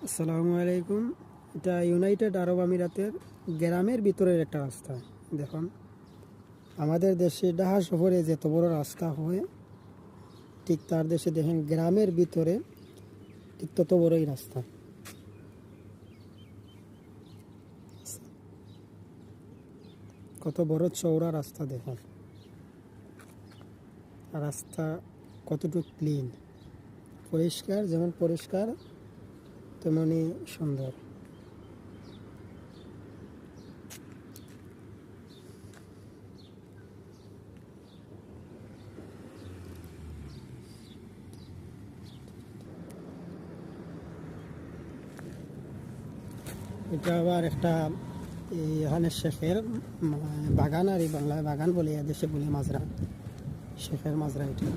আসসালামু আলাইকুম। এটা ইউনাইটেড আরব আমিরাতের গ্রামের ভিতরের একটা রাস্তা। দেখুন, আমাদের দেশে ঢাকা শহরে যত বড় রাস্তা হয়, ঠিক তার দেশে দেখেন গ্রামের ভিতরে ঠিক তত বড়ই রাস্তা। কত বড় চওড়া রাস্তা দেখুন, রাস্তা কতটুকু ক্লিন, পরিষ্কার। যেমন পরিষ্কার তেমনি সুন্দর। এটা আবার একটা এখানে শেখের বাগান, আর এই বাংলায় বাগান বলে, দেশে বলে মাজরা, শেখের মাজরা এটা।